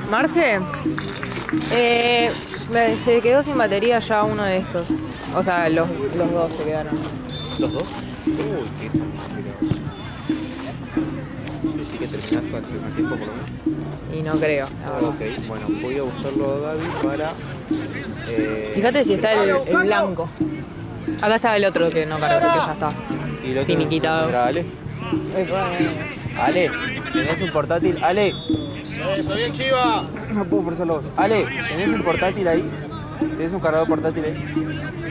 Marce, se quedó sin batería ya uno de estos. O sea, los dos se quedaron. ¿Los dos? Sí. Uy, qué tranquilo. ¿Sí que terminás al primer tiempo por lo menos? Y no creo, la verdad. Ok, bueno, voy a buscarlo a Gaby para... Fíjate si está el blanco. Acá está el otro que no cargó, que ya está. ¿Y el otro finiquitado. era Ale? Ale, ¿tenés un portátil? Ale. ¡Está bien, Chiva! No puedo forzarlo vos. Ale, ¿tenés un portátil ahí? ¿Tenés un cargador portátil ahí?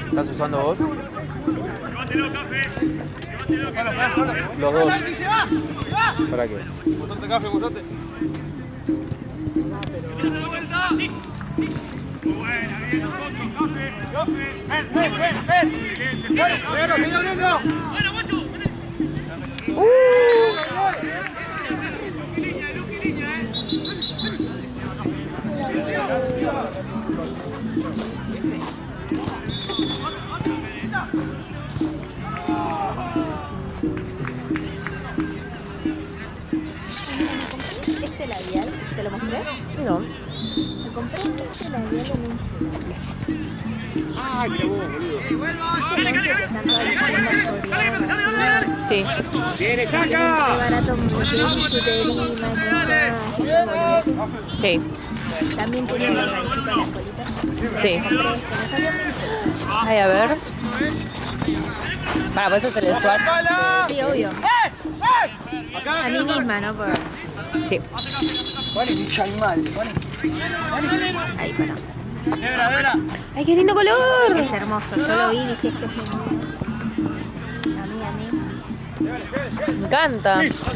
¿Estás usando vos? Los dos. ¿Para qué? Botate, café, botate. Este labial, ¿te lo mostré? No. Me compré este labial en un... Gracias. ¡Ay, qué bueno, boludo! Este no sé que están todas las tiendas coreanas. Sí. ¡Viene, Qué caca! barato, me quedé bisutería, maquillaje. Sí. También tiene un ganchito en las colitas. Sí. Compré este, me salió 1.000 pesos. Ay, a ver. Para, ¿puedes hacer el swatch? Sí, obvio. A mí misma, ¿no? Por... Sí. Ahí, para. ¡Ay, qué lindo color! Es hermoso. Yo lo vi y dije, este es muy lindo. A mí. Me encanta. Me encanta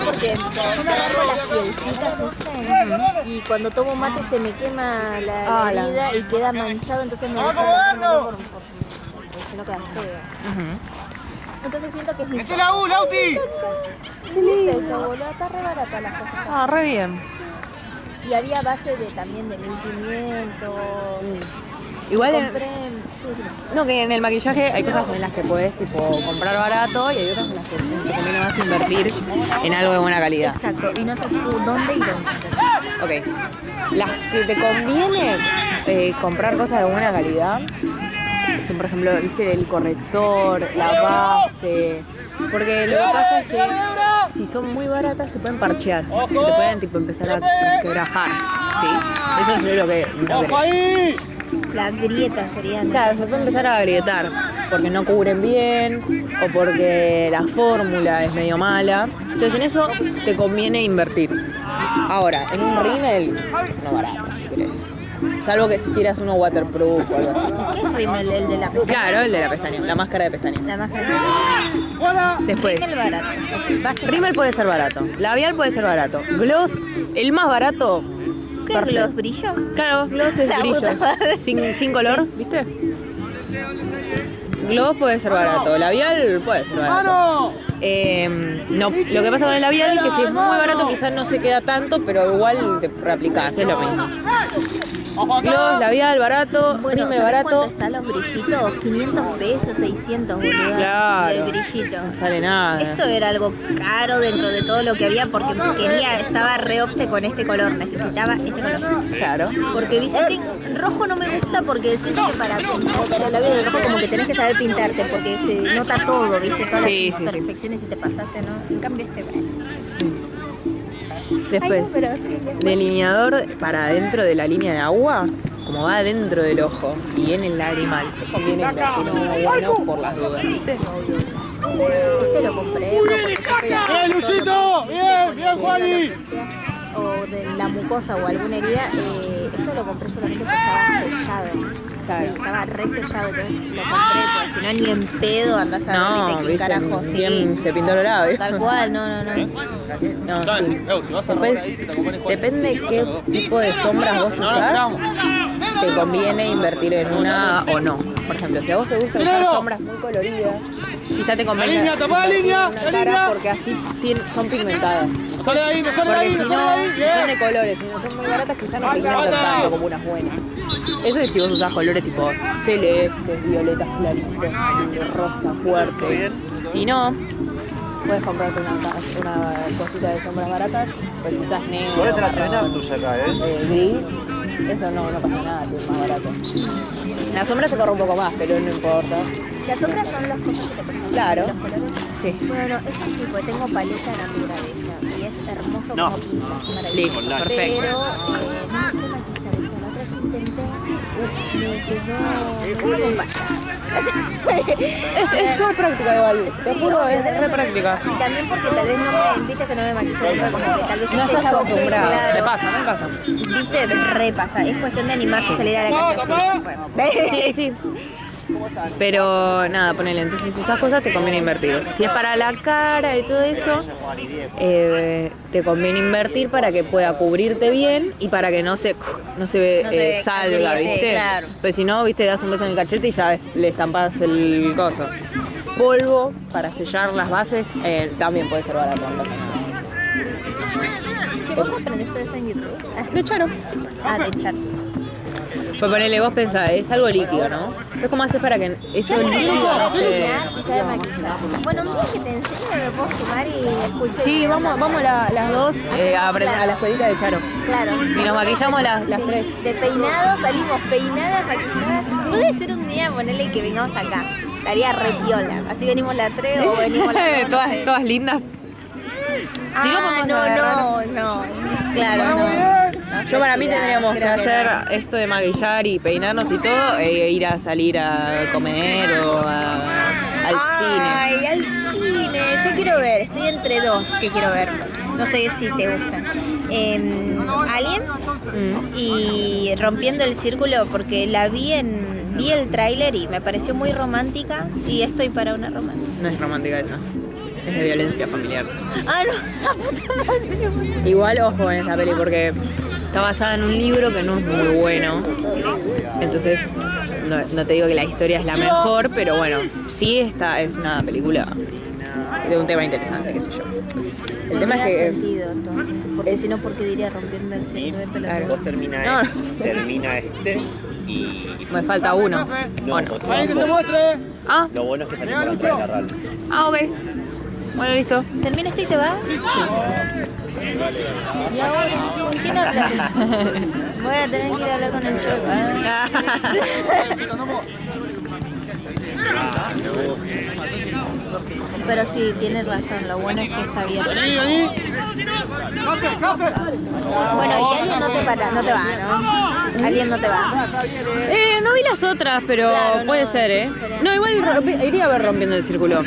porque yo me agarro las pielcitas, ¿viste? Y cuando tomo mate se me quema la herida y queda manchado, entonces me gusta porque si no queda feo. Entonces siento que es mi... ¡Este es la U, Lauti! ¿Qué lindo eso, boludo? Está re barata las cosas. Ah, re bien. Y había base de también de 1500. Igual en, Compré... Sí, sí. no, que en el maquillaje hay cosas en las que puedes tipo comprar barato y hay otras en las que te conviene más invertir en algo de buena calidad. Exacto. Y no sé dónde y dónde. Ok. Las que te conviene comprar cosas de buena calidad son, por ejemplo, viste, el corrector, la base. Porque lo que pasa es que si son muy baratas se pueden parchear. Se te pueden tipo empezar a resquebrajar. ¿Sí? Eso es lo que no querés. La grieta sería... Claro, se puede empezar a agrietar porque no cubren bien o porque la fórmula es medio mala. Entonces en eso te conviene invertir. Ahora, en un rímel, no barato, si querés. Salvo que si quieras uno waterproof o algo así. ¿Qué es rímel? ¿El de la pestaña? Claro, el de la pestaña, la máscara de pestaña. La máscara. Después, Rímel barato. Base rímel puede ser barato, labial puede ser barato. Gloss, el más barato. ¿Qué es perfecto. gloss? ¿Brillo? Claro, gloss es La brillo. puta madre. Sin color, ¿viste? Gloss puede ser barato, labial puede ser barato. No, lo que pasa con el labial es que si es muy barato quizás no se queda tanto, pero igual te reaplicás, es lo mismo. Gloss, labial, barato, Bueno, rímel ¿sabés barato. cuánto están los brillitos? 500 pesos, 600, boludo. Claro. El brillito. No sale nada. Esto era algo caro dentro de todo lo que había porque estaba re obse con este color, necesitaba este color. Claro. Porque viste, rojo no me gusta porque siento que para pintar el labio de rojo como que tenés que saber pintarte porque se nota todo, viste, todas Sí, las sí, sí. imperfecciones y te pasaste, ¿no? En cambio este Después, Ay, no, pero sí, después. delineador para dentro de la línea de agua, como va dentro del ojo y en el lagrimal, te conviene invertir en uno bueno por las dudas, ¿viste? Este lo compré porque yo soy así. ¡Bien, Luchito! ¡Bien, bien, Juani! Lo que sea, o de la mucosa o alguna herida, esto lo compré solamente porque estaba sellado. Claro. Sí, estaba re sellado, entonces lo compré, porque si no ni en pedo andás a ver No, ¿viste? ¿Qué ¿viste? carajo? Sí. ¿Quién se pintó los labios? Tal cual, no. No, sí. Si vas a robar Después, ahí, que te acompañe Juan. depende qué tipo de sombras vos usás, te conviene invertir en una o no. Por ejemplo, si a vos te gustan usar sombras muy coloridas, quizá te convenga línea, tapá la línea, una la cara línea. porque así son pigmentadas. No sale de ahí, no sale de Porque ahí, si no sale de no, ahí. son Bien. de colores, si no son muy baratas, quizás no Basta, pigmentan basta. tanto como unas buenas. Eso es si vos usás colores tipo celestes, violetas claritos, rosa fuerte. Si no, puedes comprarte una cosita de sombras baratas, pues si usás negro, Ponete la marrón, Seven tuya acá, gris, eso no pasa nada, es más barato. La sombra se corre un poco más, pero no importa. Las sombras son las cosas que te ponen. Claro. Los colores. Sí. Bueno, eso sí, pues tengo paleta naturaleza y es hermoso No. como pinta. Maravilloso. Listo, perfecto. Pero no me sé maquillar eso. La otra que intenté me quedó con pasta. Es súper práctica igual, te Sí, juro, obvio, es debe re ser práctica. Y también porque tal vez no me, viste que no me maquillo nunca, como que tal vez No ese estás choque, acostumbrada, claro. me pasa. Viste, repasa. Es cuestión de animarse a salir a la calle así. Bueno. Sí. Pero nada, ponele, entonces esas cosas te conviene invertir. Si es para la cara y todo eso, te conviene invertir para que pueda cubrirte bien y para que no se salga, agriete, ¿viste? claro. Pues si no, viste, das un beso en el cachete y ya le estampas el coso. Polvo para sellar las bases también puede ser barato, no pasa nada. ¿Cómo aprendiste eso en YouTube? De charo. Ah, de chat. Pues ponele, vos pensás, es algo líquido, ¿no? Entonces, ¿cómo haces para que eso líquido no se... Peinar y sabe maquillar. Bueno, un día que te enseñe me puedo sumar y escucho. Sí, y vamos las dos a aprender a la escuelita de Charo. Claro. Y nos maquillamos las Sí. tres. De peinado salimos peinadas, maquilladas. Puede ser un día ponerle que vengamos acá. Estaría re piola. Así venimos las tres o venimos las dos. No sé. todas lindas. Si no, Ah, podemos agarrar- no. Claro, no. Yo para mí tendríamos que Creo hacer no. esto de maquillar y peinarnos y todo e ir a salir a comer o al cine. Ay, al cine. Yo quiero ver, estoy entre dos que quiero ver. No sé si te gustan. Alien y Rompiendo el Círculo, porque vi el tráiler y me pareció muy romántica y estoy para una romántica. No es romántica esa. Es de violencia familiar. Ah, no, la puta madre. Igual ojo con esta peli porque está basada en un libro que no es muy bueno. Entonces, no te digo que la historia es la mejor, pero bueno, sí esta es una película de un tema interesante, qué sé yo. El tema es que... sentido, entonces, porque es- si no, porque diría Rompiendo el Círculo. Claro. Vos termina No. termina este y Me falta uno. no, ¿O no? otro. Ahí que te muestre. Ah, Lo bueno es que salimos por atrás de la RAL. ok. Bueno, listo. ¿Termina este y te vas? Sí. ¿Y ahora? ¿Con quién hablas? Voy a tener que ir a hablar con el Choco. Pero sí, tienes razón, lo bueno es que está bien. Vení, vení. Bueno, y Alien no te va, ¿no? Alien no te va. No vi las otras, pero Claro, puede no, ser, ¿eh? No, igual iría a ver Rompiendo el Círculo.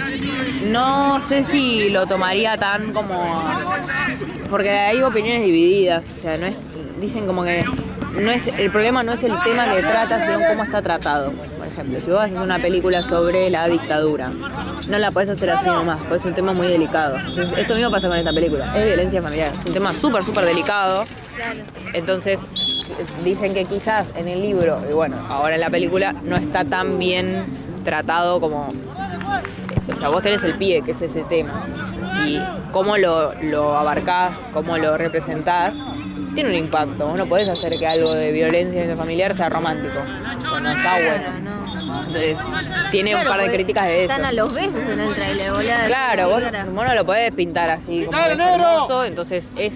No sé si lo tomaría tan como... Porque hay opiniones divididas, o sea, no es... Dicen como que no es el problema no es el tema que trata, sino cómo está tratado. Por ejemplo, si vos haces una película sobre la dictadura, no la podés hacer así nomás, porque es un tema muy delicado. Entonces, esto mismo pasa con esta película, es violencia familiar, es un tema súper delicado. Claro. Entonces, dicen que quizás en el libro, y bueno, ahora en la película, no está tan bien tratado como... O sea, vos tenés el pie, que es ese tema, y cómo lo abarcás, cómo lo representás, tiene un impacto. Vos no podés hacer que algo de violencia familiar sea romántico, o no está bueno. Claro, no. Entonces, tiene un par de porque críticas de eso. Están a los besos en el trailer, boludo. Claro, vos no lo podés pintar así como que es hermoso, entonces es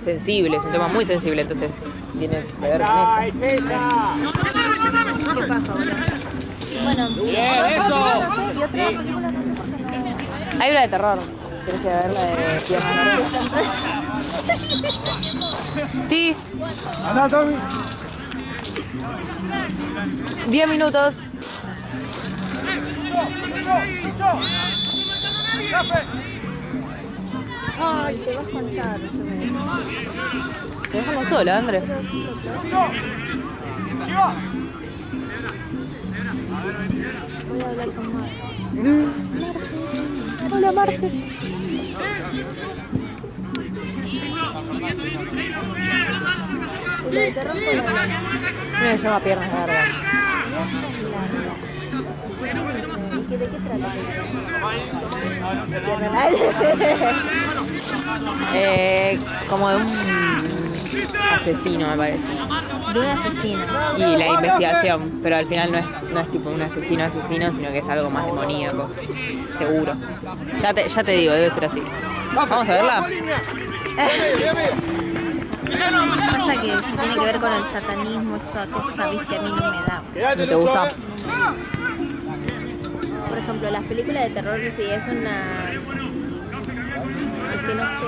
sensible, es un tema muy sensible, entonces tiene que ver con eso. Qué paja, boludo. Bueno, Bien, eso. no sé, y otra película no sé por qué no. Hay una de terror. ¿Querés ir a ver la de Pierna? Sí, Andá, Tommy. 10 minutos. Ay, te vas con Charo. Te dejamos sola, Andrés. Voy a hablar con Mar. Hola, Marce. Y lo de terror con la Mira, se llama Piernas Largas. ¿Y qué dice? ¿De qué trata? Como de un asesino, me parece. De un asesino. Y la investigación, pero al final no es tipo un asesino, sino que es algo más demoníaco. Seguro. Ya te digo, debe ser así. Vamos a verla. Pasa que si tiene que ver con el satanismo, esa cosa, viste, a mí no me da. ¿No te gusta? Por ejemplo, las películas de terror, sí, es una... Es que no sé...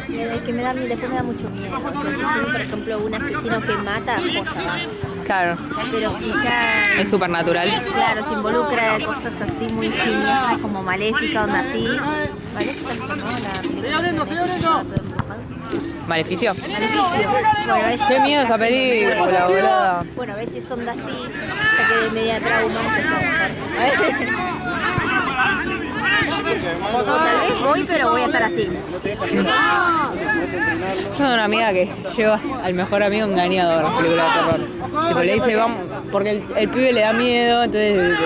Es que después me da mucho miedo. Si asesino, por ejemplo, un asesino que mata, cosa, vamos. Claro. Pero si ya... Es supernatural. Claro, se involucra cosas así muy siniestras, como Maléfica, onda así. Maléfica, ¿no? La película de Netflix, todo embrujado. ¿Maleficio? Maleficio. Bueno, es Qué miedo esa casi película, boluda. Bueno, a veces son de así, ya que de media trauma, entonces o tal vez voy, pero voy a estar así. Yo tengo una amiga que lleva al mejor amigo engañado a las películas de terror. Tipo, le dice, vamos, porque el pibe le da miedo, entonces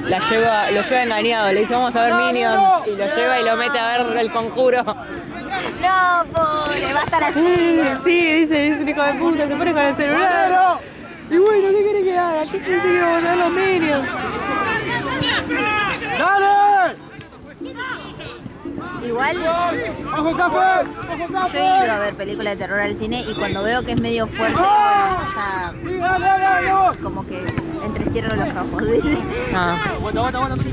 lo lleva engañado. Le dice, vamos a ver Minions. Y lo lleva y lo mete a ver El Conjuro. No, pobre, va a estar así. Sí, dice un hijo de puta, se pone con el celular. Y bueno, ¿qué quiere que haga? ¿Qué quiere que vamos a ver los Minions? ¡Dale! Igual, ¡Ojo, café! ¡Ojo, café! yo he ido a ver películas de terror al cine y cuando veo que es medio fuerte, bueno, yo ya como que entrecierro los ojos, ¿viste? Ah.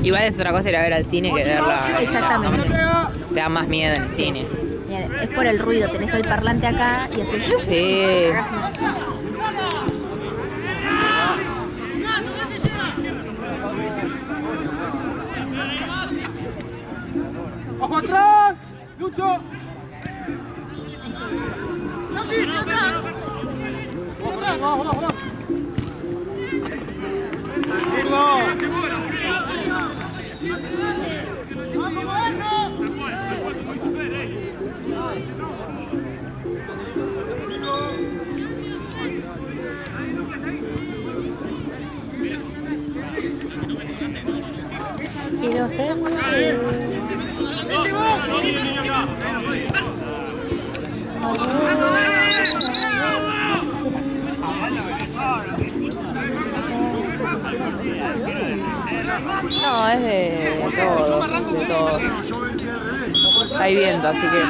Igual es otra cosa ir a ver al cine que verla. Exactamente. Te da más miedo en el cine. Mira, es por el ruido, tenés el parlante acá y haces... Sí. ¡Ojo atrás! ¡Lucho! ¡Vamos, vamos, vamos! No, es de todos. Hay viento, así que...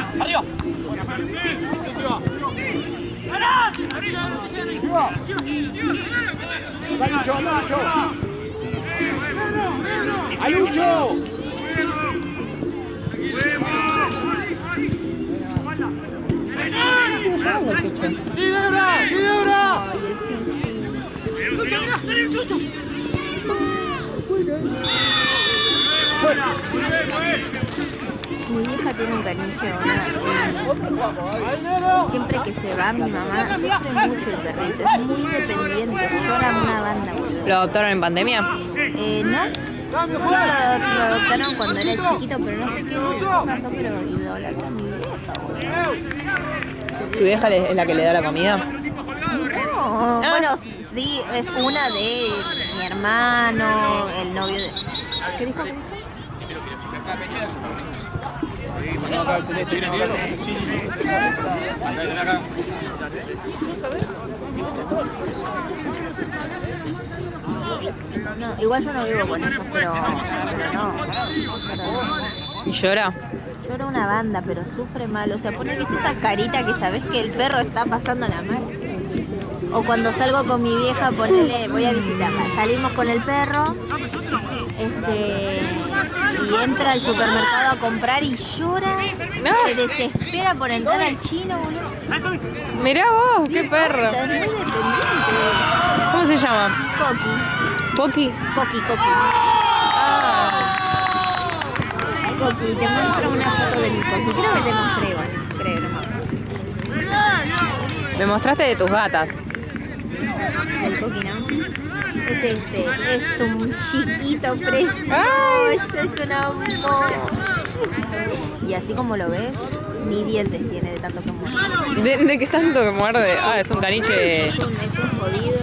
¡A Lucho! ¡Sigue ahora! ¡Sigue ahora! Mi hija tiene un caniche, siempre que se va mi mamá, sufre mucho el perrito, es muy dependiente, llora una banda, boludo. ¿Lo adoptaron en pandemia? No, lo adoptaron cuando era chiquito, pero no sé qué pasó, pero idolatra a mi vieja, boludo. ¿Tu vieja es la que le da la comida? No, bueno, sí, es una de mi hermano, el novio de... ¿Qué dijo? No, igual yo no vivo con ellos, pero no. ¿Y llora? Llora una banda, pero sufre mal. O sea, pone, viste esa carita que sabes que el perro está pasando la mal. O cuando salgo con mi vieja, ponele, voy a visitarla. Salimos con el perro, y entra al supermercado a comprar y llora. No. Se desespera por entrar al chino, boludo. Mirá vos, qué Sí, perro. Es muy dependiente. ¿Cómo se llama? Coqui. ¿Poki? Coqui. Ah. Coqui, te muestro una foto de mi Coqui. Creo que te mostré igual. Creo, no. Me mostraste de tus gatas. El Coqui, ¿no? Es es un chiquito precioso, es un amor. Y así como lo ves, ni dientes tiene de tanto que muerde. ¿De qué tanto que muerde? Ah, es un caniche. Es un jodido.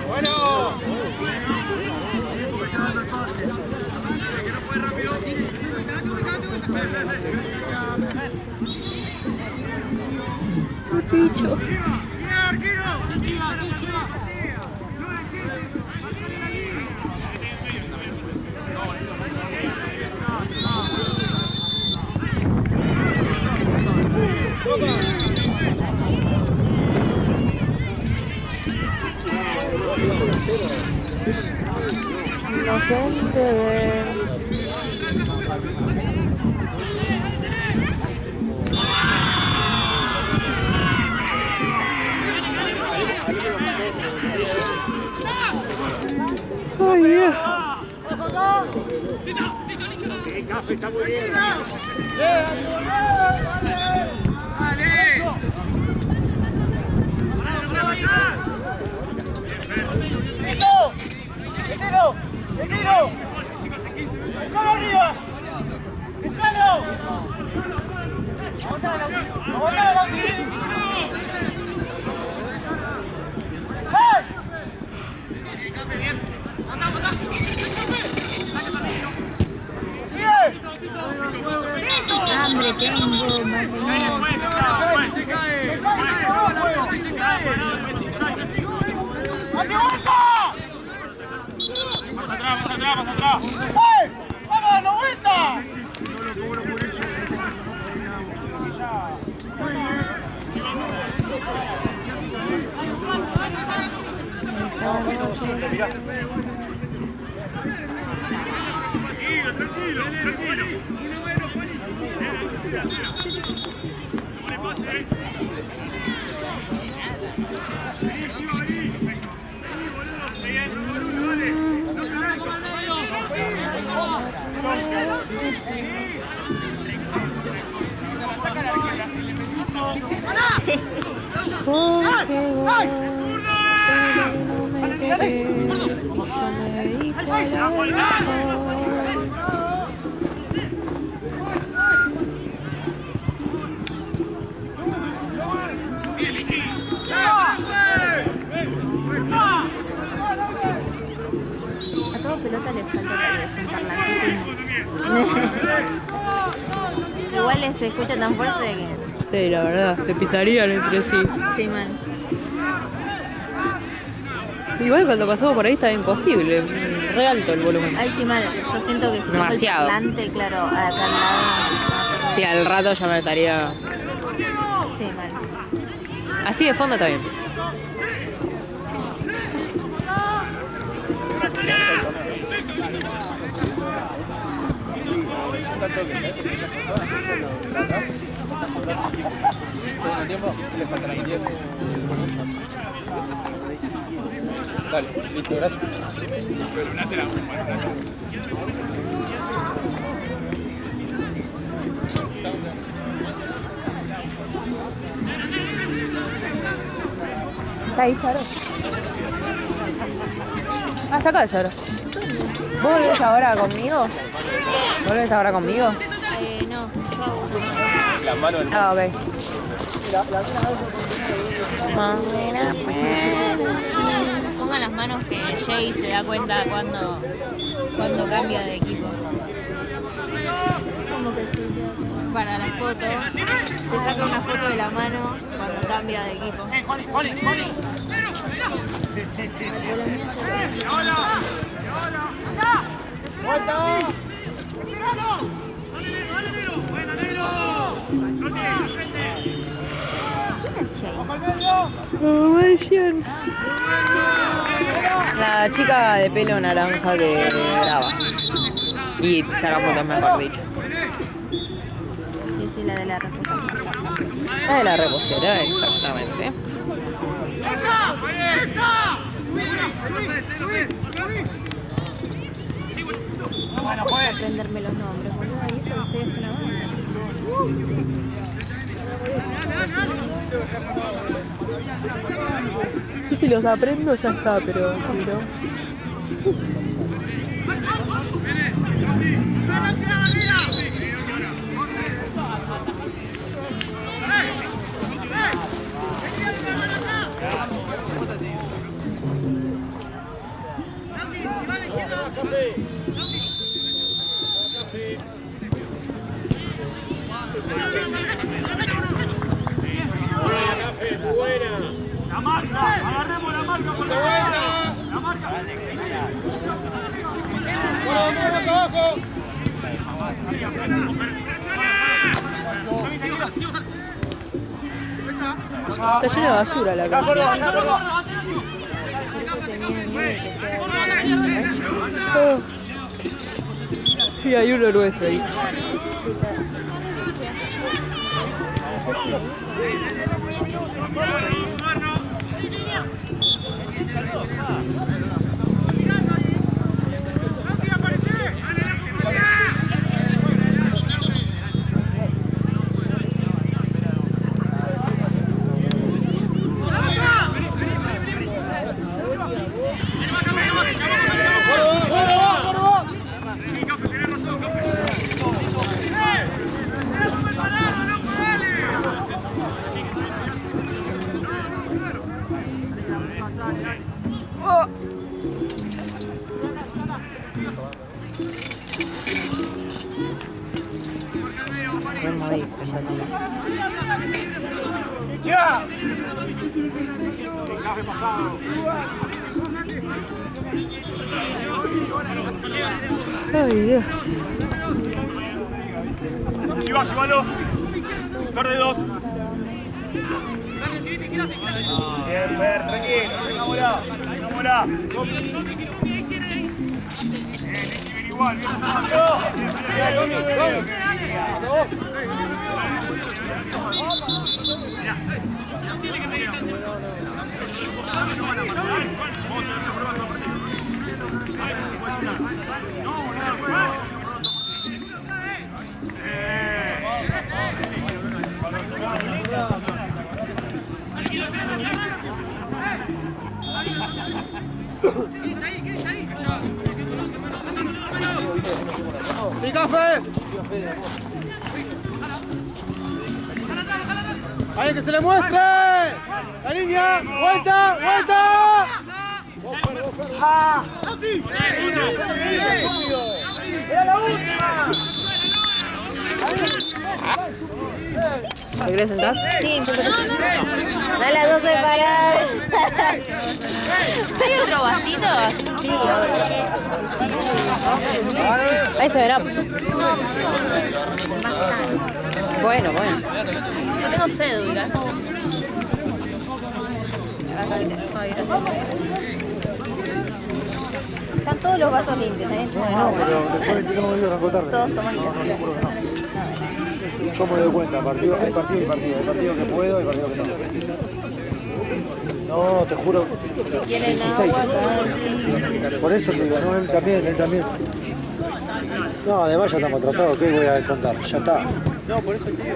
Bueno. Bicho. Inocente de... Ay, Dios. Está muy bien. Hambre tengo, más Más atrás. ¡Vamos, 90! Tranquilo. Porque vos no me querés, yo me di por el amor. A todo pelota le falta tal vez un parlantito y música. Igual se escucha tan fuerte de que... Sí, la verdad, se pisarían entre sí. Sí, man. Igual cuando pasamos por ahí estaba imposible, re alto el volumen. Ay, sí, mal. Yo siento que si tengo el Demasiado. parlante, claro, acá al lado. Sí, al rato ya me estaría... Sí, mal. Así de fondo está bien. Segundo tiempo, le faltará mi tiempo. Dale, listo, gracias. ¿Está ahí, Charo? Ah, está acá, Charo. ¿Vos volvés ahora conmigo? ¿Volvés ahora conmigo? No, La mano del... Ah, ok. pongan las manos que Jay se da cuenta cuando cambia de equipo. ¿Cómo que sí? Para la foto, se saca una foto de la mano cuando cambia de equipo. La chica de pelo naranja que graba. Y saca fotos, mejor dicho. Sí, la de la reposera. La de la reposera, exactamente. Aprenderme los nombres, boludo. Y eso que ustedes es una banda. Si los aprendo ya está, pero... Está lleno de basura la casa. Tenía miedo de que sea Y hay uno nuestro ahí. ¡Ya! Café pasado. Ay, Dios. Chiva, llévalo. Verde 2. Bien, Fer, tranquilo. Vengámosla. Vengámosla. Bien, igual. ¡Sí, café! ¡Ahí que se le muestre! ¡La línea! ¡Vuelta! ¡Vuelta! ¡Ah! ¡Era la última! ¿Te querés sentar? Sí, a las 2 de parar. ¿Hay otro vasito? Sí, ahí se verá. Bueno, bueno. No tengo cédula. Están todos los vasos limpios, ¿eh? No, pero después que no me dio arrancó tarde. Todos toman café. Yo me doy cuenta, hay partido y partido. Hay partido que puedo, hay partido que no. No, te juro. Tienen 16. agua, Por eso te digo, no, él también. No, además ya estamos atrasados, ¿qué voy a contar? Ya está. No, por eso te digo,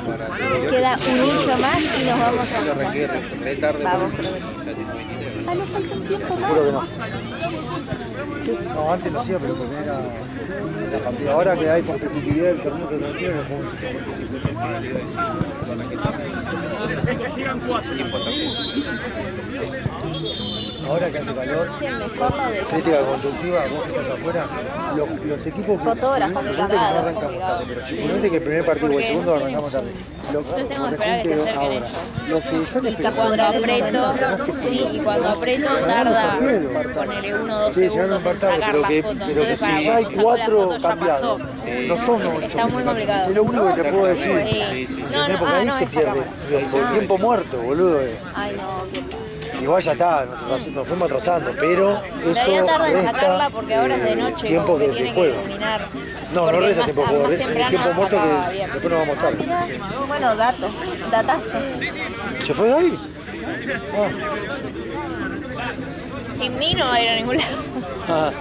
para seguir. queda un hincho más y nos vamos a Yo arranqué re tarde, Vamos, porque ya tiene 23. Ah, no falta un tiempo Te más. juro que no. No, antes lo hacía, pero porque era partido. Ahora que hay competitividad del torneo que no sirve, ahora que hace calor, Sí, mejor lo de crítica constructiva, vos que estás afuera, los equipos que fotógrafos, no arrancamos tarde, pero simplemente que el primer partido o el segundo arrancamos tarde. Yo tengo que esperar a que se acerquen ellos. Los que están Cuando aprieto, sí, y cuando aprieto tarda ponerle 1 o 2 sí, llegaron a segundos en empatar, sacar pero la que, foto. pero que Entonces, si para ya hay cuando saco la 4 foto ya cambiados, pasó. no son 8. Está muy complicado. Es lo único que te puedo decir. No, no, Porque ahí se esta pierde cámara. tiempo muerto, boludo. Ay, no, qué Igual ya está, nos fuimos atrasando, pero eso Todavía tarda en resta, sacarla porque ahora es de noche, tiempo como que de tiene que juego. iluminar. No, no Porque resta más- tiempo de juego, más resta temprano tiempo muerto sacaba que bien. después nos vamos tarde. Mira, bueno, datazo. ¿Se fue David? Ah. Sin mí no va a ir a ningún lado. Ah.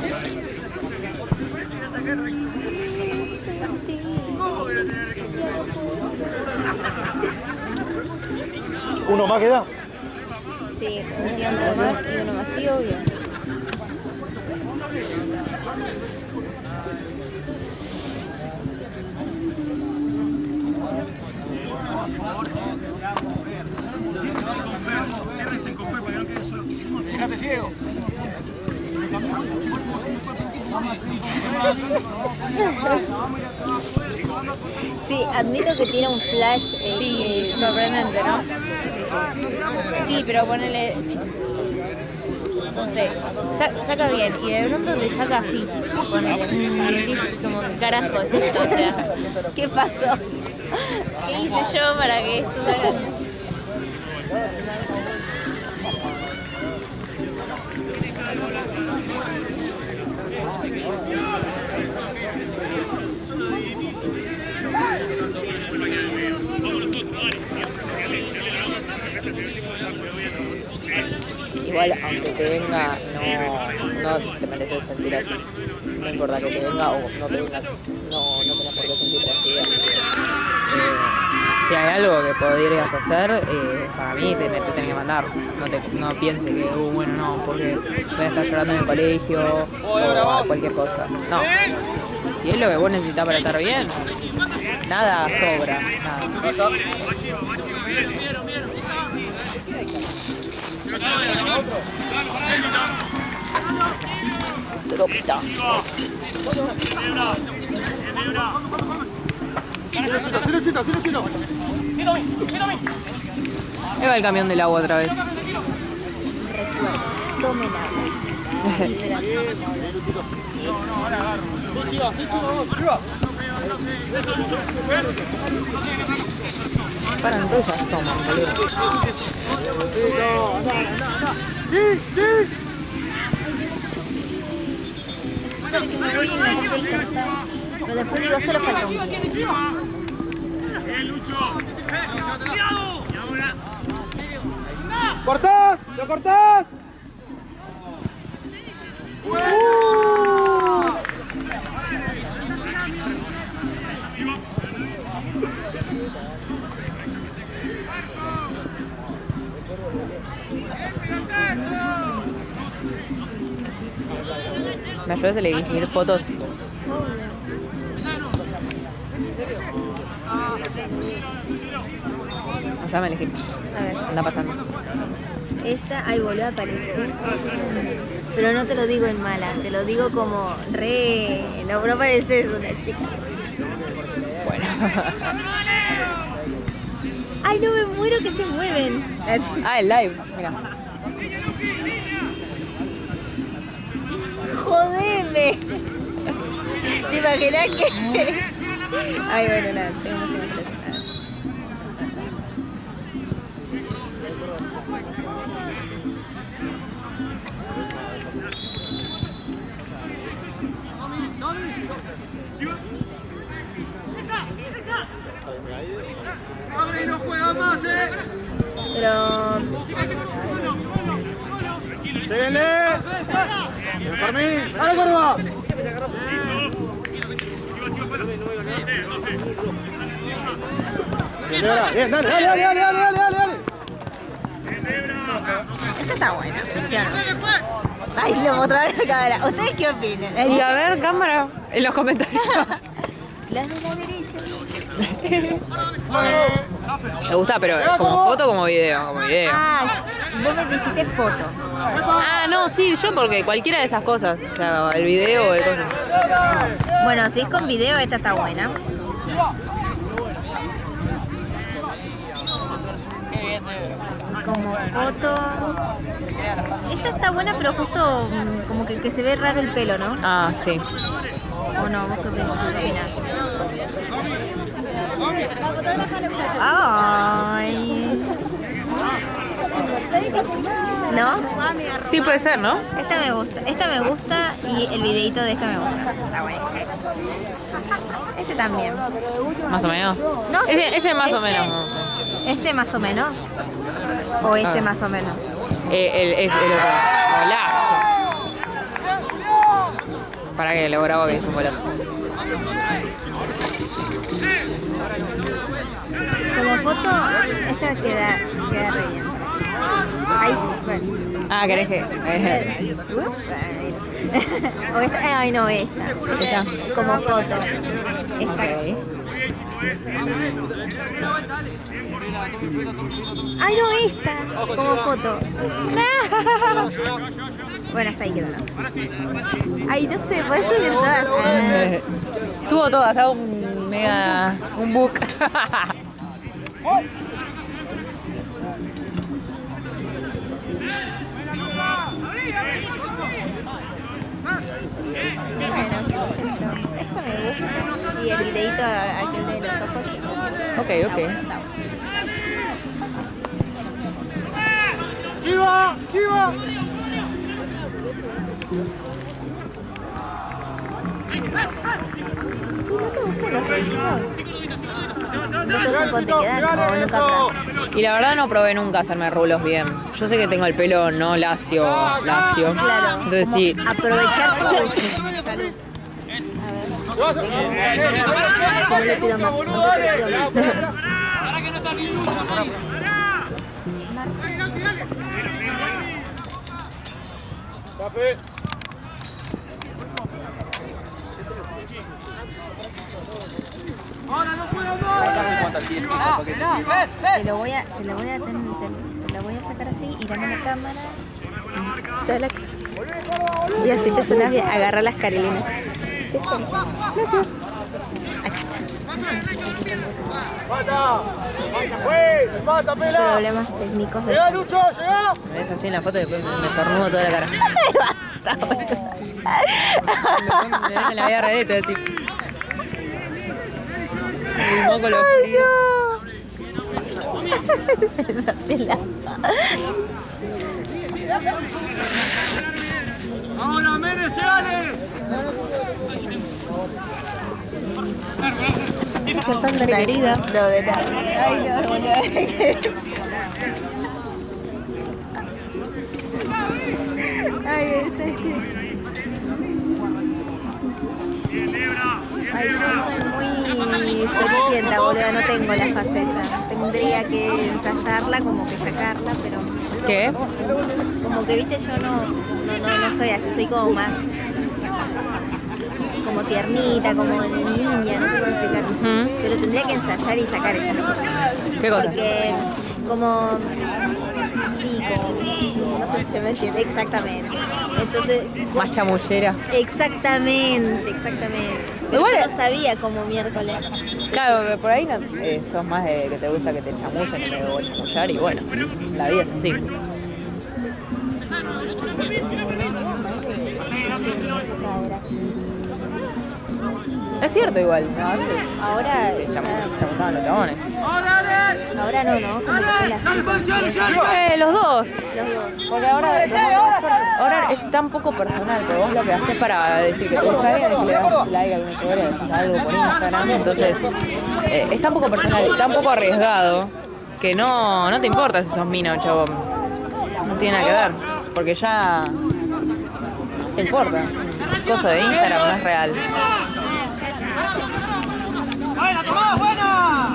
¿Uno más queda? Sí, un tiempo más y uno más, sí, obvio. Ciérrense con fe para que no quede solo. ¡Déjate ciego! Sí, admito que tiene un flash. Sí, sorprendente, ¿no? Sí, pero ponele. No sé, saca bien y de pronto te saca así. Ponele. Y decís como carajo es esto? O sea, ¿qué pasó? ¿Qué hice yo para que esto salga así? Igual, aunque te venga, no te mereces sentir así. No importa que te venga o no te venga, no tenés por qué sentirte así. Si hay algo que podrías hacer, para mí te tenés que mandar. No piense que, bueno, no, porque voy a estar llorando en el colegio o cualquier cosa. No. Si es lo que vos necesitas para estar bien, nada sobra. Nada. Tropita. Ahí va el camión del agua otra vez. Tomen agua. Para, entonces toman, boludo. Porque me voy y me compro el cartón. Pero después digo, solo falta un día. ¡Cortás! ¡Lo cortás! ¿Me ayudas a elegir fotos? Ayúdame a elegir. A ver, Anda pasando. esta, ay, volvió a aparecer. Pero no te lo digo en mala, te lo digo como no pareces una chica. Bueno. Ay, no me muero que se mueven. Ah, el live, mira. Jodeme. ¿Te imaginas que? Ay, bueno, nada, tenemos que hacer nada. Pero ¡Síguenle! ¡Fermín! ¡Dale, Córdoba! Bien, dale, dale. esta está buena, ¿sí o no? Ay, lo mostraron en la cámara. ¿Ustedes qué opinan? Y a ver, cámara, en los comentarios. La de la derecha. Me gusta, pero como foto o como video. Como video. Ah, vos me dijiste foto. Ah, no, sí, yo porque cualquiera de esas cosas. O sea, el video o el cosa. Bueno, si es con video, esta está buena. Como foto. Esta está buena, pero justo como que se ve raro el pelo, ¿no? Ah, sí. ¿O no? ¿Vos qué opinás? Ay. ¿No? Sí, puede ser, ¿no? Esta me gusta y el videito de esta me gusta. Está bueno. Este también. Más o menos. No, sí, Ese más o menos. Este más o menos. O este más o menos. El otro. Golazo. Para que lo grabo que es un golazo. Como foto, esta queda re bien. Ahí, bueno. Ah, ¿querés que? O esta, ay no, esta. Como foto. Esta. Ay no, esta. Como foto. Bueno, hasta ahí quedó. Ay, no sé, puedes subir todas. Subo todas, hago un book. Bueno, esta me gusta. Sí, el videito aquel de los ojos. Ok, ok. ¡Chiva! ¡Chiva! Sí, ¿no te gustan los rulitos? ¿No te gustan te quedan? ¿O nunca probaste? Y la verdad no probé nunca hacerme rulos bien. Yo sé que tengo el pelo no lacio. Claro. Entonces como sí. aprovechar tu salud. A ver. Si no le pido más, no te pido más. Te lo voy a sacar así y dame la cámara. Y así te suenas bien. Agarra las carilinas. Gracias. ¡Mata, pela! Problemas técnicos de ¡Llega, Lucho! ¡Llega! Me ves así en la foto y después me estornudo toda la cara. Me ves en la vida redeta así. El moco lo frío. ¡Ahora, Mene, llegale! Pasando la herida. No, de nada. Ay, no, boludo. Ay, está así. Ay, yo soy muy florecienta, boludo. No tengo la fase esa. Tendría que ensayarla, como que sacarla, pero ¿Qué? como que, viste, yo no soy así. Soy como más... como tiernita, como niña, no sé cómo explicar. Pero tendría que ensayar y sacar esas cosas. ¿Qué cosa? Porque como... sí, como... no sé si se me entiende exactamente. Entonces... Más chamullera. exactamente. Pero Igual yo no sabía como miércoles. Claro, por ahí no, sos más de que te gusta que te chamullen en vez de chamullar y bueno, la vida es así. Era así. Es cierto igual, ¿no? Ahora Sí, ya... chamullaban los chabones. ahora no, como que son las chicas. Los dos. Los dos. Porque ahora es tan poco personal, pero vos lo que haces para decir que te gusta a alguien es que le das like a alguna historia, decís algo por Instagram, entonces es tan poco personal, tan poco arriesgado, que no te importa si sos mina o chabón. No tiene nada que ver, porque ya no te importa. El coso de Instagram no es real. ¡Buena, Tomás, buena!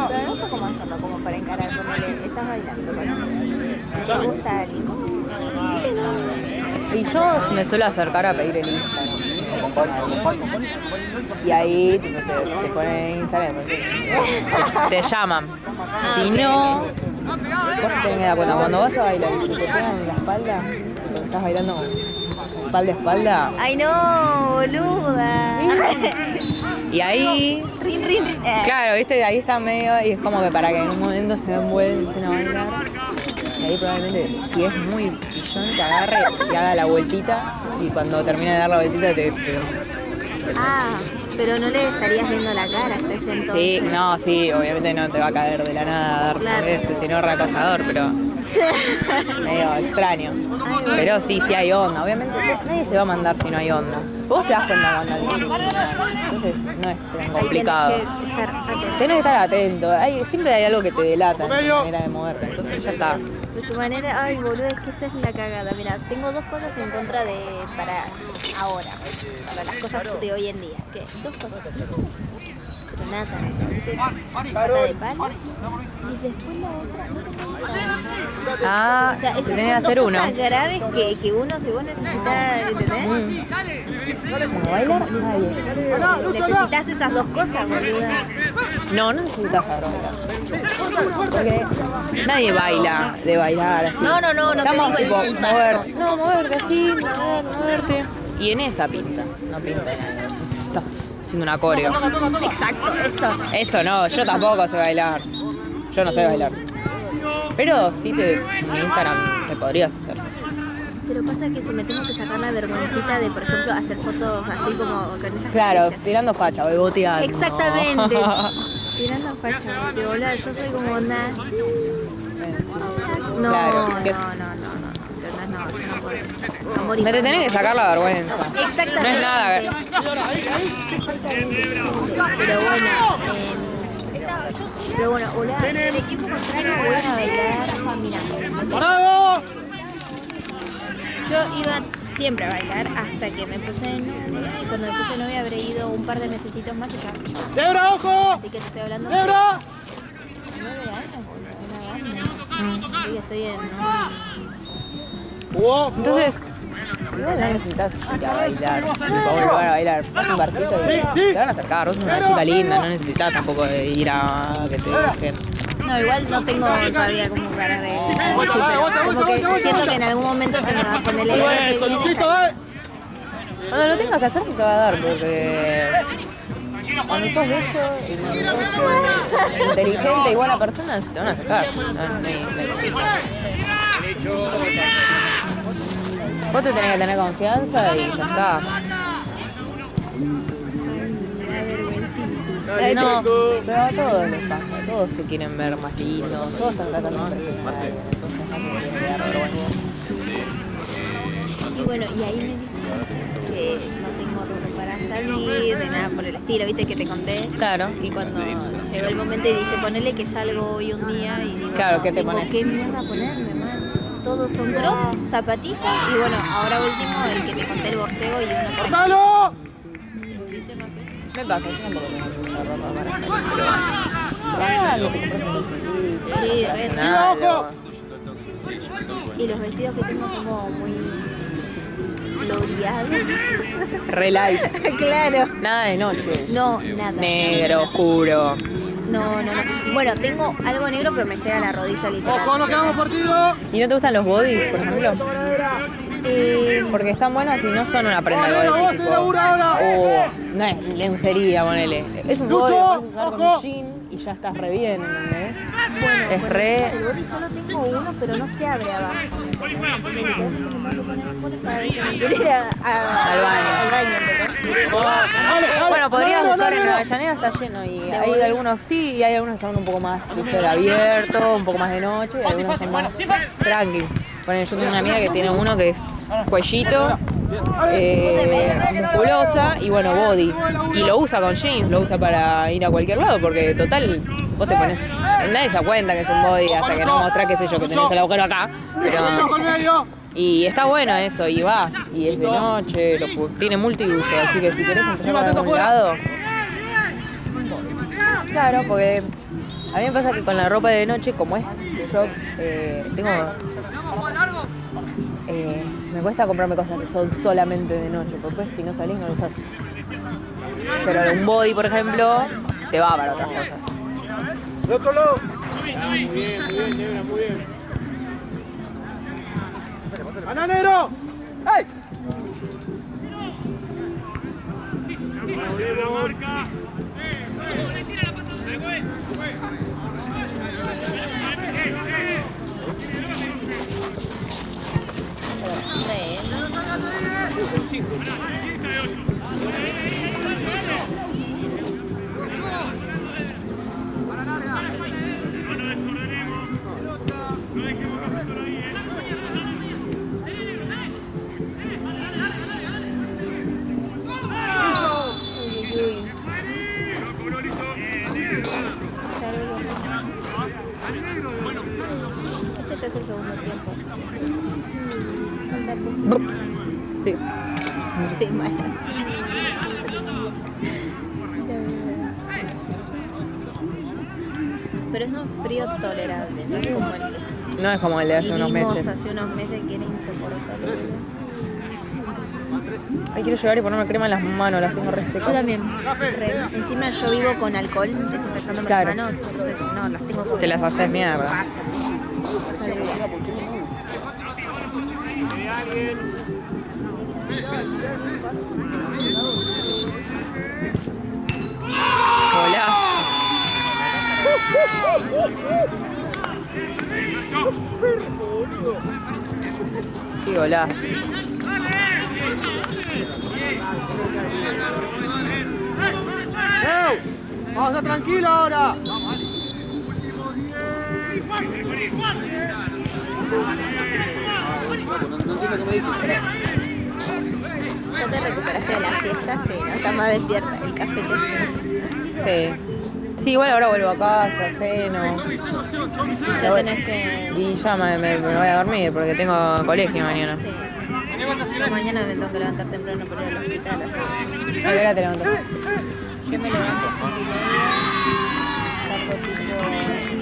Pero no sé cómo hacerlo, como para encarar, ponele, estás bailando con alguien. ¿Te gusta alguien? Y yo me suelo acercar a pedir el Instagram. Y ahí tipo, te ponen Instagram, te llaman. Si no, vos te tenés que dar cuenta, cuando vas a bailar y se te pegan en la espalda, cuando estás bailando espalda a espalda, Ay, no, boluda. y ahí, Rin, rin, rin. claro, viste, ahí está medio, y es como que para que en un momento se envuelven a bailar. Y ahí probablemente, si es muy pillón, te agarre y haga la vueltita, y cuando termine de dar la vueltita te Ah, pero no le estarías viendo la cara hasta ese entonces. Sí, no, sí, obviamente no te va a caer de la nada a darte Claro. un beso, sino reacosador, pero medio extraño. Pero sí, sí hay onda, obviamente nadie se va a mandar si no hay onda. Vos te das cuenta cuando alguien entonces no es tan complicado. Ahí tenés que estar atento. Tenés que estar atento, siempre hay algo que te delata en tu manera de moverte, entonces ya está. De tu manera, ay, boludo, es que esa es la cagada. Mira, tengo dos cosas en contra de... para ahora, para las cosas de hoy en día. ¿Qué? Dos cosas. Pero nada, o sea, ¿viste? Pata de palo. Y después la otra, no te puedes. Ah, O sea, eso te tenés que son dos hacer uno. cosas graves que uno, si vos necesitas, ¿entendés? ¿Cómo bailar? Nadie. Necesitas esas dos cosas, boluda. No necesitas saber bailar. Porque nadie baila de bailar así. No te Estamos digo tipo, el paso. moverte. No, moverte así, moverte. Y en esa pinta, no pinta de nada. Estás haciendo un coreo. Exacto, eso. Eso no, yo tampoco sé bailar. Yo no sé bailar. Pero sí en Instagram te podrías hacer. Pero pasa que eso, me tengo que sacar la vergüencita de, por ejemplo, hacer fotos así como con esas Claro, características. tirando facha, beboteando. Exactamente. Tirando facha, porque boludo, yo soy como una... No, Claro, no, que- no, no, no, no, ¿entendés? No, yo no puedo. Amor y Me te tenés que sacar la vergüenza. Exactamente. No es nada. Pero bueno, hola, el equipo contrario voy a bailar, mira. ¡Parado! Yo iba siempre a bailar hasta que me puse de novia, y cuando me puse de novia habré ido un par de mesecitos más y ya. ¡Debra, ojo! Así que te estoy hablando de ¡Debra! 9 años, boludo, sí, estoy en ¡Jugó! Entonces, no necesitas ir a bailar, tipo, a un lugar a bailar. Vas a un barcito y te van a acercar. Vos sos una chica linda, no necesitas tampoco de ir a que te dejen. No, igual no tengo todavía como ganas de... Como que siento que en algún momento se me va a poner el año que ¡Eso, viene. Luchito, Cuando lo tengas que hacer, te va a dar, porque cuando sos bello y cuando sos inteligente y buena persona, te van a sacar. Vos te tenés que tener confianza y ya está. No, pero a todos les pasa, todos se quieren ver más lindos, todos están tratando de presentar algo, entonces no se tienen que dar vergüenza. Y bueno, y ahí me dije que no tengo rumbo para salir, de nada por el estilo, viste que te conté. Claro. Y cuando llegó el momento y dije, ponele que salgo hoy un día y digo, Claro, ¿qué te digo, pones? ¿qué mierda ponerme, man? Todos son crocs, zapatillas y bueno, ahora último el que te conté, el borcego y unos tenis. ¡Cortalo! Me pasa, yo tampoco tengo mucha ropa para salir. Algo que te compres un vestidito, Sí, para re. cenar, algo. Y los vestidos que tengo son como muy gloriados. Re light. Claro. Nada de noche. No, nada. Negro, oscuro. No, no, no. Bueno, tengo algo negro pero me llega a la rodilla literal. ¡Ojo, no quedamos partido! ¿Y no te gustan los bodies, por ejemplo? Porque están buenos y no son una prenda que Vos, vos vos, decís, se labura ahora. no es lencería, ponele. Es un Lucho, body que puedes usar con ojo. un jean y ya estás re bien, ¿entendés? Bueno, Es por re- ejemplo, el body solo tengo uno, pero no se abre abajo. ¿Entendés? Entonces literalmente me tengo que poner cada vez que me quiero ir Al baño. Al baño, ¿entendés? Bueno, podrías Dale, buscar en dale, Avellaneda, está lleno y ¿De hay body? algunos sí y hay algunos que son un poco más ¿viste? Abierto, un poco más de noche y algunos son más tranqui. Bueno, yo tengo una amiga que tiene uno que es cuellito, musculosa y bueno, body. Y lo usa con jeans, lo usa para ir a cualquier lado porque total, vos te pones... Nadie se da cuenta que es un body hasta que no mostrás, qué sé yo, que tenés el agujero acá. Pero, ¡Con medio! y está bueno eso, y va, y es de noche, tiene multiuso, así que si querés entrar a algún lado... Claro, porque a mí me pasa que con la ropa de noche, como es, yo tengo... me cuesta comprarme cosas que son solamente de noche, porque después si no salís no lo usás. Pero un body, por ejemplo, te va para otras cosas. De otro lado. Muy bien, Nebra, muy bien. ¡Bananero! ¡Ay! Este ya es el segundo tiempo, así Sí. que... Sí, mala. Pero es un frío tolerable, no es como el que No es como el de hace unos vivimos meses. hace unos meses que era insoportable. Ay, quiero llevar y ponerme crema en las manos, las tengo re secas. Yo también. Encima yo vivo con alcohol, desinfectándome Claro. las manos, entonces no, las tengo como... Te las haces mierda. Hola. Qué golazo. Vamos a tranquilo ahora. ¿Ya te recuperaste de la siesta? Sí, ¿no? Estás más despierta, el café te... Sí. Sí, igual ahora vuelvo a casa, ceno. Y ya tenés que... Y ya me voy a dormir porque tengo colegio mañana. Sí. Mañana me tengo que levantar temprano para ir al hospital. ¿A qué hora te levantas? Yo me levanto 5:30, salgo tipo 6:10.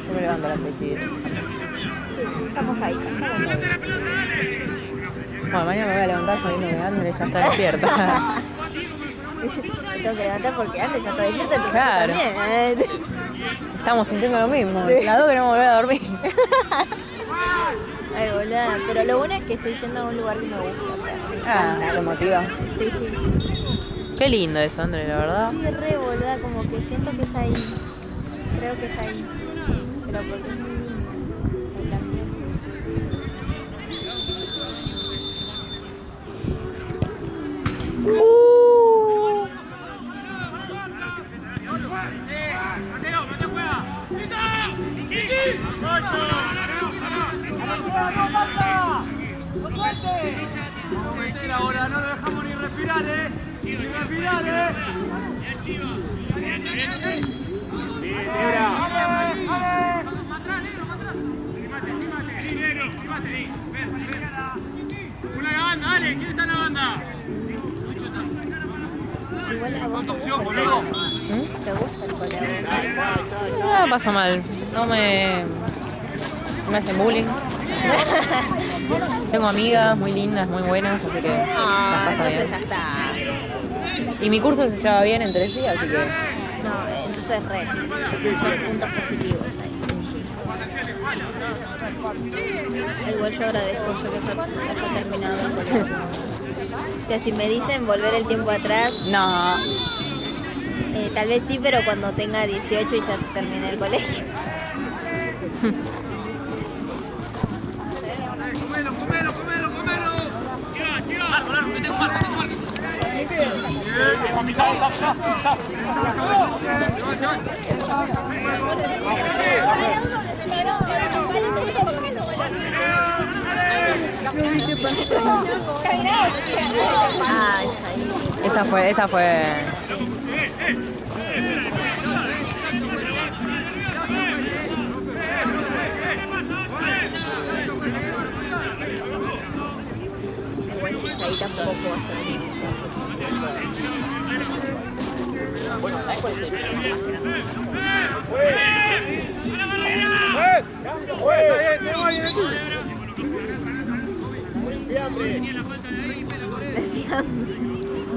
Yo me levanto a las 6:10. Sí, estamos ahí. Bueno, mañana me voy a levantar sabiendo que Andrés ya está despierta. Me tengo que levantar porque antes ya está despierta, entonces Claro. también. Estamos sintiendo lo mismo. Las dos queremos volver a dormir. Ay, boluda. Pero lo bueno es que estoy yendo a un lugar que me gusta. O sea, me encanta. Te motiva. Sí, sí. Qué lindo eso, Andrés, la verdad. Sí, re boluda, como que siento que es ahí. Creo que es ahí. Pero porque es muy lindo. El ambiente. Ahora no lo dejamos ni respirar, Ni respirar, Una banda, dale, ¿quién está en la banda? Igual a vos te gusta el colegio. ¿Te gusta el colegio? No la paso mal. No me hacen bullying. Tengo amigas muy lindas, muy buenas, así que Ah, las paso entonces bien. ya está. Y mi curso se lleva bien entre sí, así que... No, entonces re. Muchos puntos positivos ahí. Igual yo agradezco yo que haya terminado el colegio. O sea, si me dicen volver el tiempo atrás, No, tal vez sí, pero cuando tenga 18 y ya termine el colegio. Ah, esa fue... ahí tampoco puedo hacer.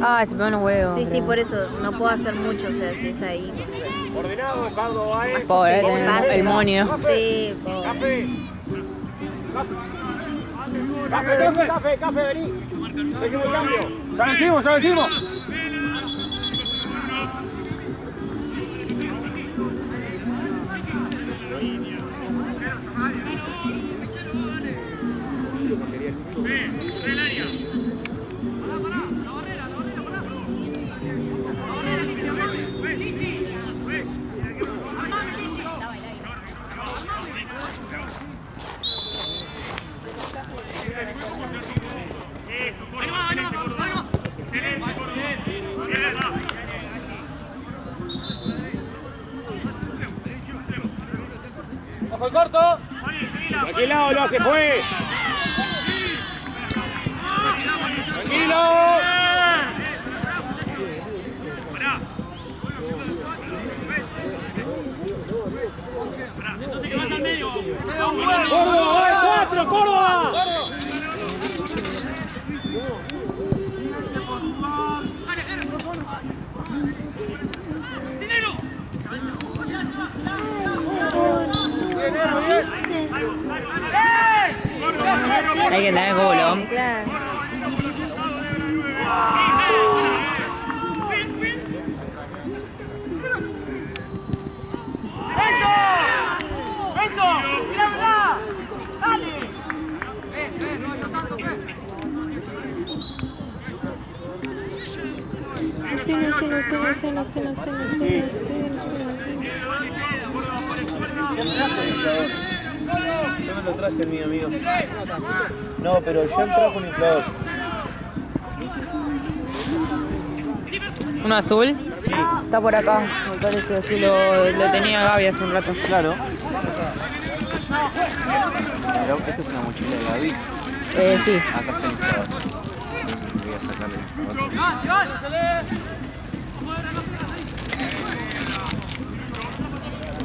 Ah, se pegan los huevos. Sí, sí, creo. por eso no puedo hacer mucho, o sea, si es ahí. Ordenado, Carlos, va, Pobre, Sí, pasa. el monio. Sí, pobre. Café, vení. Seguimos el cambio. Ya vencimos. ¡Ojo el corto! Tranquilo, no se fue. Tranquilo. ¡Córdoba, 4, Córdoba! Hay que tener culo. Claro. Yo me lo traje el mío, amigo. No, pero ya trajo un inflador. ¿Uno azul? Sí. Está por acá, me parece. Así lo tenía Gaby hace un rato. Claro. Mira, esta es una mochila de Gaby. Sí. Acá está el inflador. Voy a sacarle el inflador.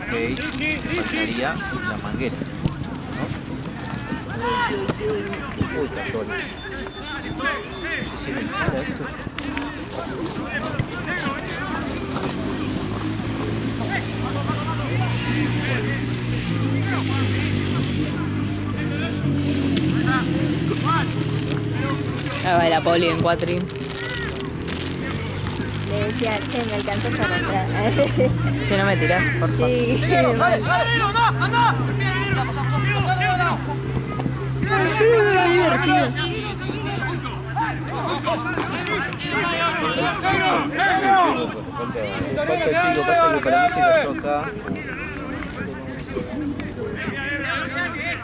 Ok, faltaría la manguera, ¿no? Uy, cayó. No sé si me quita esto. Ah, va la poli en cuatri. Le decía, che, me alcanzas a comprar. Si no me tirás, por favor. Sí, mal. Falta el pico, pasa que para mí se cayó acá.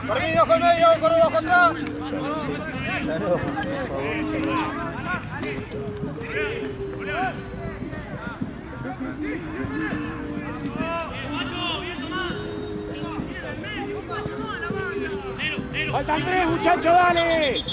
Marquinhos con medio, corre bajo atrás. Claro, por favor. Faltan 3, muchachos, dale.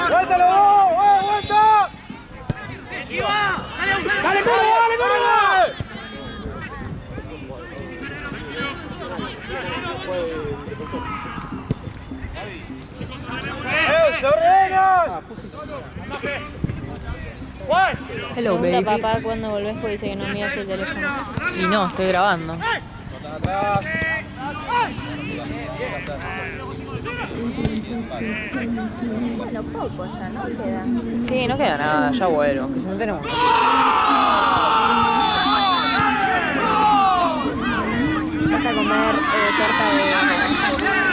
¡Vuéltalo! ¡Vuelta! ¡Dale, corre, dale, corre! ¡Se ordenan! Hello, Pregunta baby. papá cuando volvés porque dice que no miras el teléfono. Y no, estoy grabando. Bueno, poco ya, ¿no? Queda. Sí, no queda nada, ya vuelvo. Que se me tenemos. ¿Vas a comer torta de...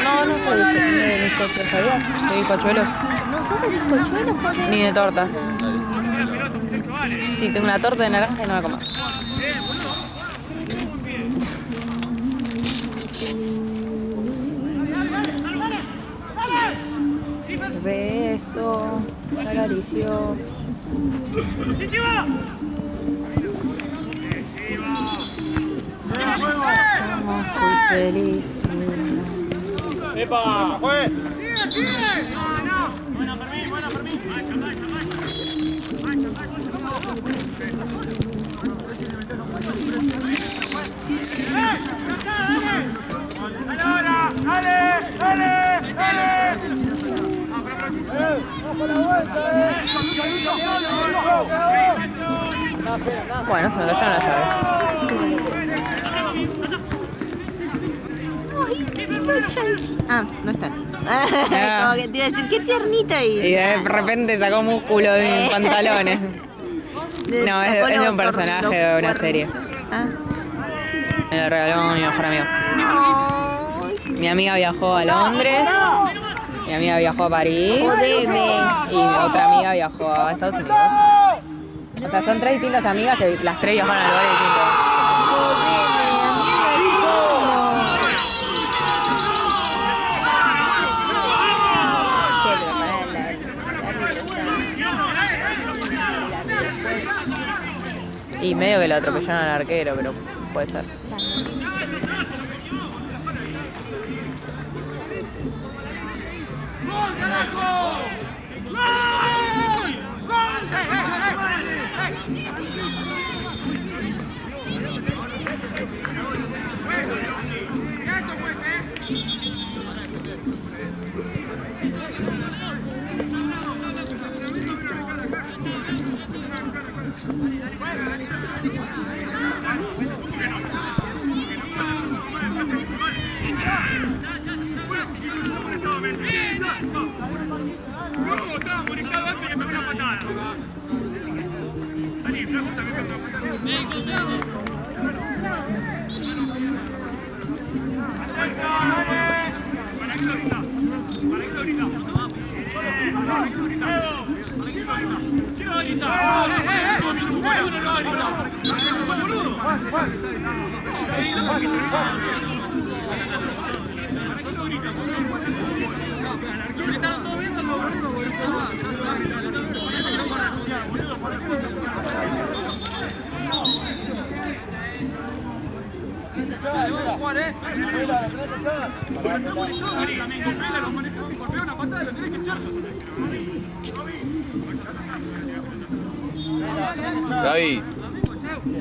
No soy de bizcochuelos, ¿sabías? De bizcochuelos. ¿No sos de bizcochuelos, joder? Ni de tortas. Sí, tengo una torta de naranja y no la como. Beso, acarició. Estamos muy felices. ¡Epa! ¡Juez! Bueno, se me cayeron las llaves. Ah, no están. Como que te iba a decir, qué tiernito ahí. Y de repente sacó músculo de mis pantalones. No, es de un personaje de una serie. Ah. Me lo regaló mi mejor amigo. Mi amiga viajó a Londres, mi amiga viajó a París Jodeme. y mi otra amiga viajó a Estados Unidos. O sea, son tres distintas amigas que las tres viajaron a lugares distintos. Che, pero pará, el árbitro está... Y medio que lo atropellaron al arquero, pero puede ser.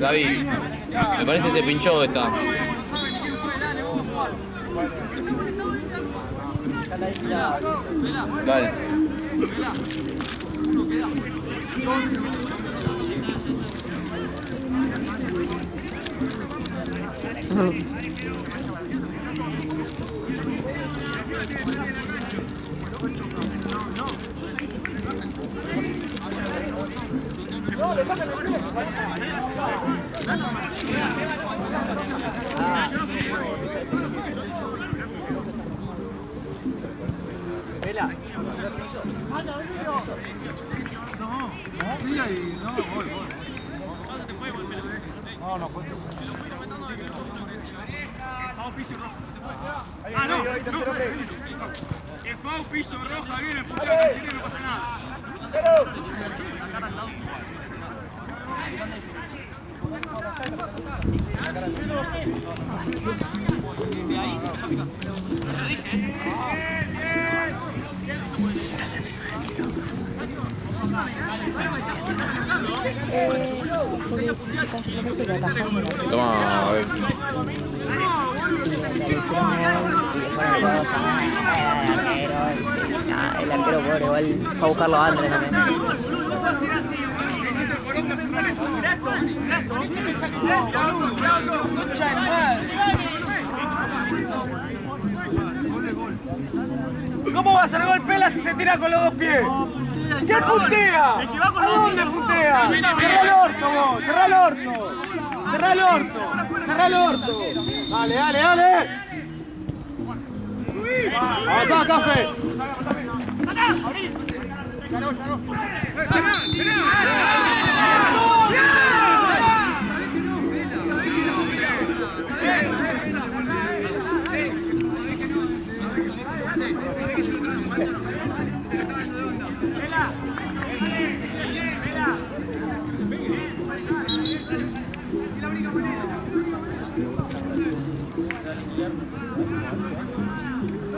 Gaby, me parece que se pinchó esta. Dale. Piso roja, viene, puta, no pasa nada. Toma, el arquero pobre, igual va a buscarlo a Andrés también. ¿Cómo va a hacer gol Pela si se tira con los dos pies? ¿Qué puntea? ¿A dónde puntea? Cerrá el orto vos, cerrá el orto. Cerrá el orto, cerrá el orto. Dale, dale, dale. Avanzá, Café.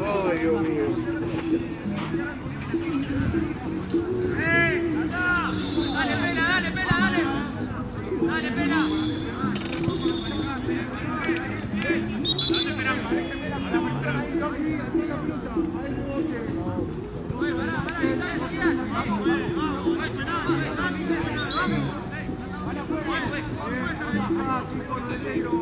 Ay, Dios mío. Dale, Pela, dale, Pela, dale. Dale, Pela. Chicos, el negro.